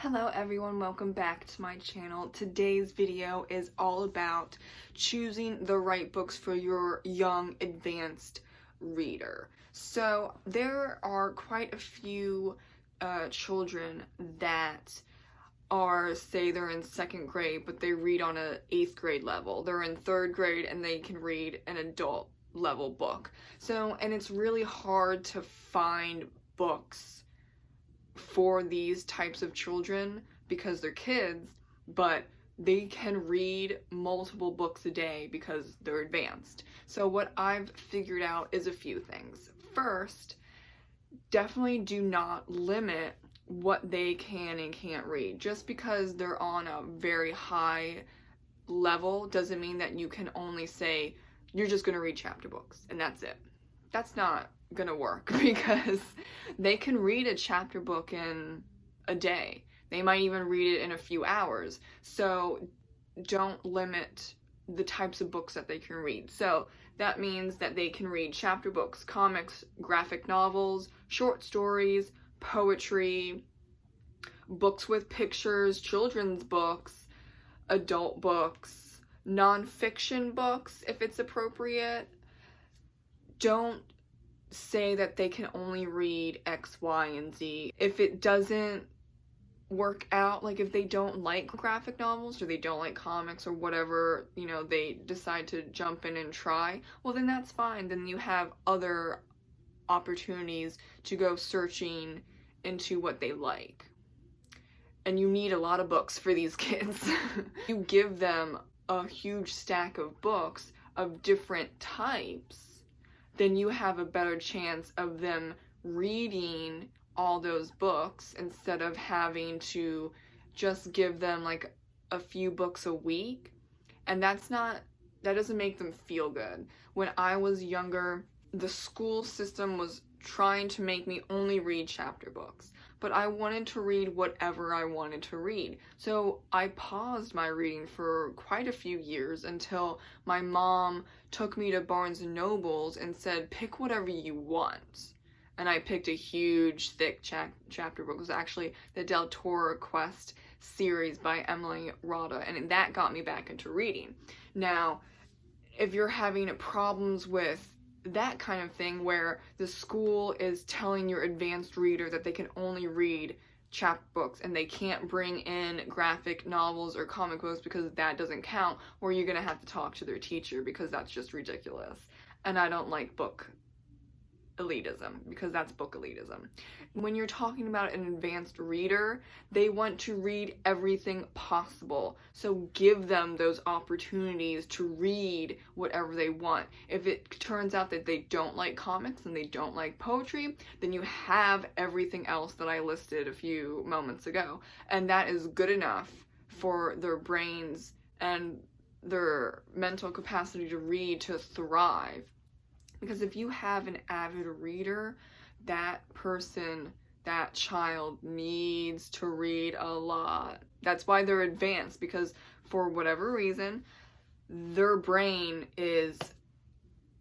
Hello everyone, welcome back to my channel. Today's video is all about choosing the right books for your young advanced reader. So there are quite a few children that are, say they're in 2nd grade, but they read on a 8th grade level. They're in 3rd grade and they can read an adult level book. And it's really hard to find books for these types of children because they're kids, but they can read multiple books a day because they're advanced. So what I've figured out is a few things. First, definitely do not limit what they can and can't read. Just because they're on a very high level doesn't mean that you can only say you're just going to read chapter books and that's it. That's not gonna work because they can read a chapter book in a day. They might even read it in a few hours. So don't limit the types of books that they can read. So that means that they can read chapter books, comics, graphic novels, short stories, poetry, books with pictures, children's books, adult books, nonfiction books if it's appropriate. Don't say that they can only read X, Y, and Z. If it doesn't work out, like if they don't like graphic novels or they don't like comics or whatever, you know, they decide to jump in and try, well then that's fine. Then you have other opportunities to go searching into what they like. And you need a lot of books for these kids. You give them a huge stack of books of different types, then you have a better chance of them reading all those books instead of having to just give them like a few books a week. And that doesn't make them feel good. When I was younger, the school system was trying to make me only read chapter books, but I wanted to read whatever I wanted to read. So I paused my reading for quite a few years until my mom took me to Barnes & Noble's and said, pick whatever you want. And I picked a huge, thick chapter book. It was actually the Del Toro Quest series by Emily Rada, and that got me back into reading. Now, if you're having problems with that kind of thing where the school is telling your advanced reader that they can only read chapter books and they can't bring in graphic novels or comic books because that doesn't count, or you're gonna have to talk to their teacher because that's just ridiculous. And I don't like book elitism because that's book elitism. When you're talking about an advanced reader, they want to read everything possible. So give them those opportunities to read whatever they want. If it turns out that they don't like comics and they don't like poetry, then you have everything else that I listed a few moments ago. And that is good enough for their brains and their mental capacity to read to thrive. Because if you have an avid reader, that person, that child needs to read a lot. That's why they're advanced, because for whatever reason, their brain is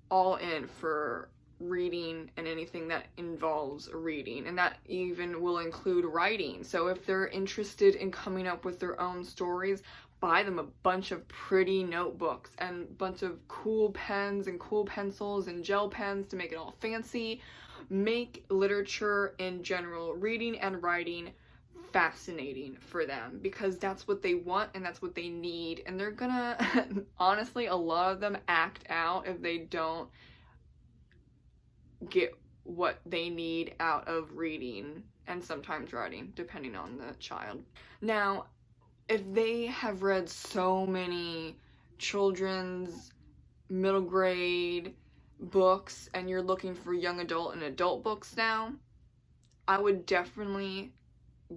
all in for reading and anything that involves reading, and that even will include writing. So if they're interested in coming up with their own stories, buy them a bunch of pretty notebooks and a bunch of cool pens and cool pencils and gel pens to make it all fancy. Make literature in general, reading and writing, fascinating for them, because that's what they want and that's what they need. And they're gonna, honestly, a lot of them act out if they don't get what they need out of reading and sometimes writing, depending on the child. Now, if they have read so many children's middle grade books and you're looking for young adult and adult books now, I would definitely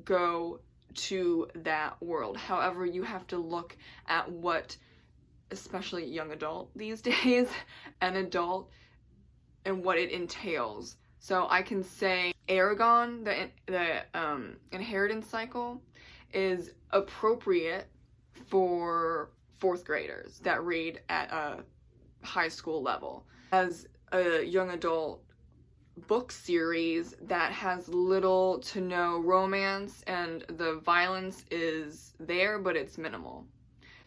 go to that world. However, you have to look at what, especially young adult these days, an adult, and what it entails. So I can say Aragon, the inheritance cycle, is appropriate for 4th graders that read at a high school level. As a young adult book series that has little to no romance, and the violence is there, but it's minimal.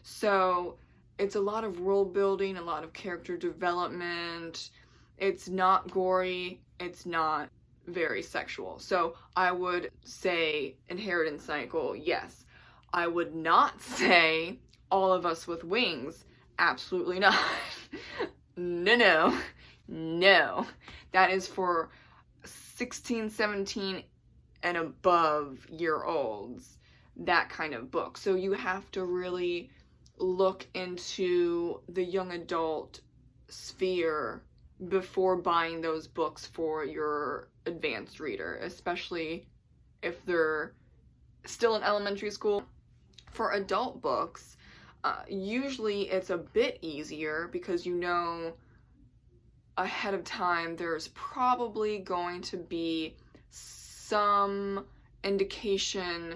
So it's a lot of world building, a lot of character development. It's not gory, it's not very sexual. So I would say Inheritance Cycle, yes. I would not say All of Us with Wings. Absolutely not. No. That is for 16, 17, and above year olds. That kind of book. So you have to really look into the young adult sphere before buying those books for your advanced reader, especially if they're still in elementary school. For adult books, usually it's a bit easier because you know ahead of time there's probably going to be some indication,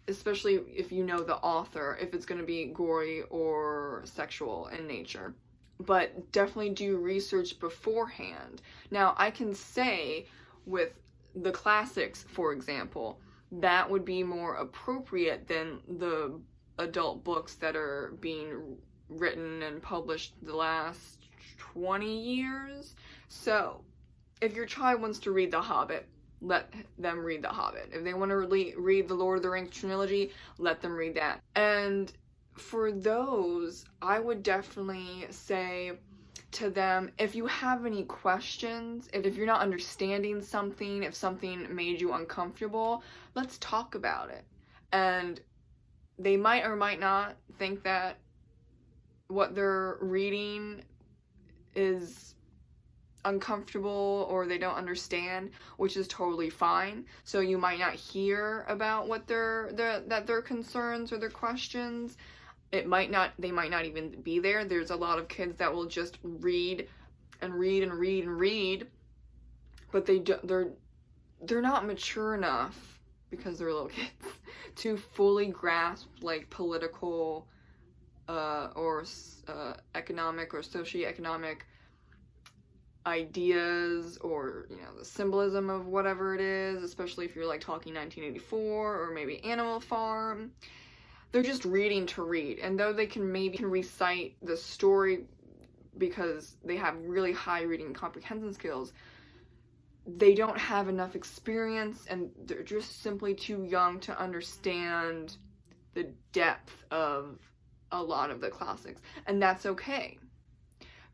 especially if you know the author, if it's going to be gory or sexual in nature. But definitely do research beforehand. Now, I can say with the classics, for example, that would be more appropriate than the adult books that are being written and published the last 20 years. So, if your child wants to read The Hobbit, let them read The Hobbit. If they want to read the Lord of the Rings trilogy, let them read that. And for those, I would definitely say to them, if you have any questions, if you're not understanding something, if something made you uncomfortable, let's talk about it. And they might or might not think that what they're reading is uncomfortable or they don't understand, which is totally fine. So you might not hear about what their concerns or their questions. They might not even be there. There's a lot of kids that will just read and read and read and read, but they're not mature enough, because they're little kids, to fully grasp like political or economic or socioeconomic ideas, or the symbolism of whatever it is, especially if you're like talking 1984 or maybe Animal Farm. They're just reading to read, and though they can recite the story because they have really high reading and comprehension skills, they don't have enough experience, and they're just simply too young to understand the depth of a lot of the classics, and that's okay.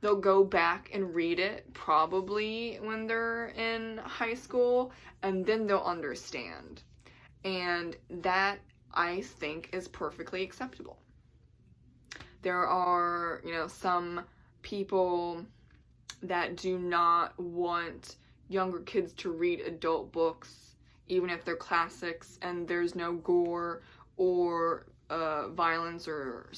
They'll go back and read it probably when they're in high school, and then they'll understand. And that, I think, is perfectly acceptable. There are, some people that do not want younger kids to read adult books, even if they're classics and there's no gore or violence or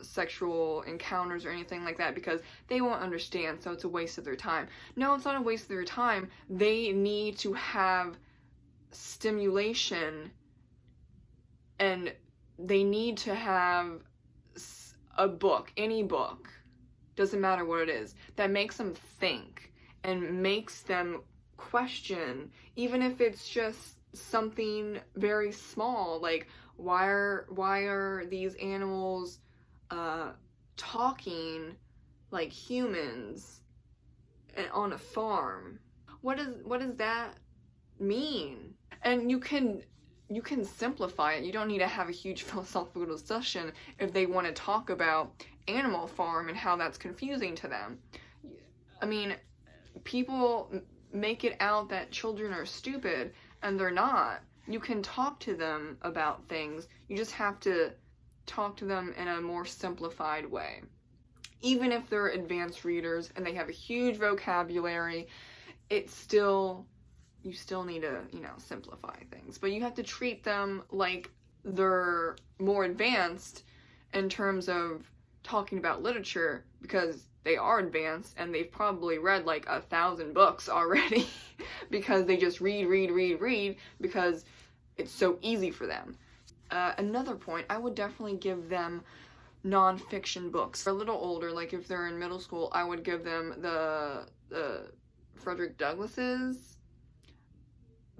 sexual encounters or anything like that, because they won't understand, so it's a waste of their time. No, it's not a waste of their time. They need to have stimulation, and they need to have a book, any book, doesn't matter what it is, that makes them think and makes them question, even if it's just something very small, like why are these animals talking like humans on a farm? What does that mean? And you can simplify it. You don't need to have a huge philosophical discussion if they want to talk about Animal Farm and how that's confusing to them. I mean, people make it out that children are stupid, and they're not. You can talk to them about things. You just have to talk to them in a more simplified way. Even if they're advanced readers and they have a huge vocabulary, you still need to, simplify things. But you have to treat them like they're more advanced in terms of talking about literature, because they are advanced and they've probably read like 1,000 books already because they just read because it's so easy for them. Another point, I would definitely give them nonfiction books. For a little older, like if they're in middle school, I would give them the Frederick Douglass's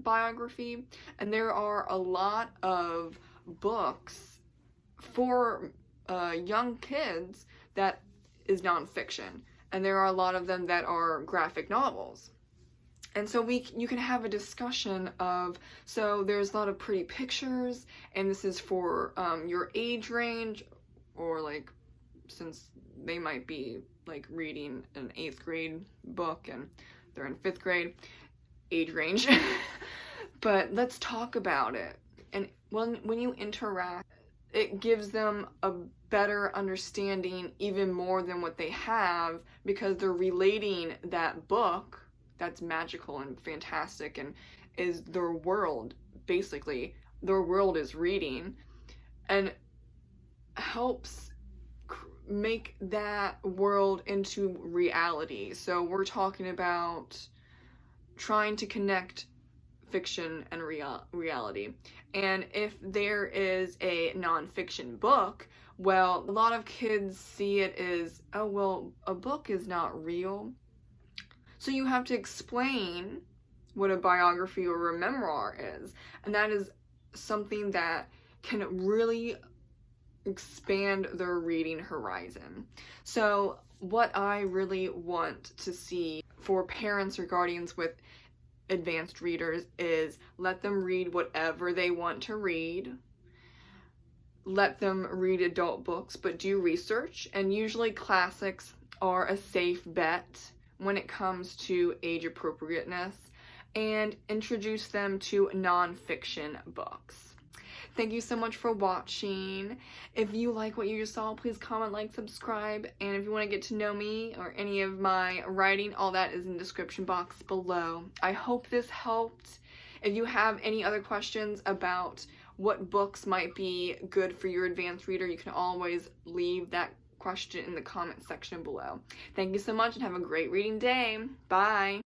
biography, and there are a lot of books for young kids that is nonfiction, and there are a lot of them that are graphic novels. And so you can have a discussion of, so there's a lot of pretty pictures, and this is for your age range, or like, since they might be like reading an 8th grade book and they're in 5th grade, age range. But let's talk about it. And when you interact, it gives them a better understanding even more than what they have, because they're relating that book that's magical and fantastic and is their world. Basically, their world is reading, and helps make that world into reality. So we're talking about trying to connect fiction and reality. And if there is a nonfiction book, well, a lot of kids see it as, oh, well, a book is not real. So you have to explain what a biography or a memoir is. And that is something that can really expand their reading horizon. So what I really want to see for parents or guardians with advanced readers is let them read whatever they want to read. Let them read adult books, but do research. And usually classics are a safe bet when it comes to age appropriateness, and introduce them to nonfiction books. Thank you so much for watching. If you like what you just saw, please comment, like, subscribe, and if you want to get to know me or any of my writing, all that is in the description box below. I hope this helped. If you have any other questions about what books might be good for your advanced reader, you can always leave that question in the comment section below. Thank you so much and have a great reading day. Bye!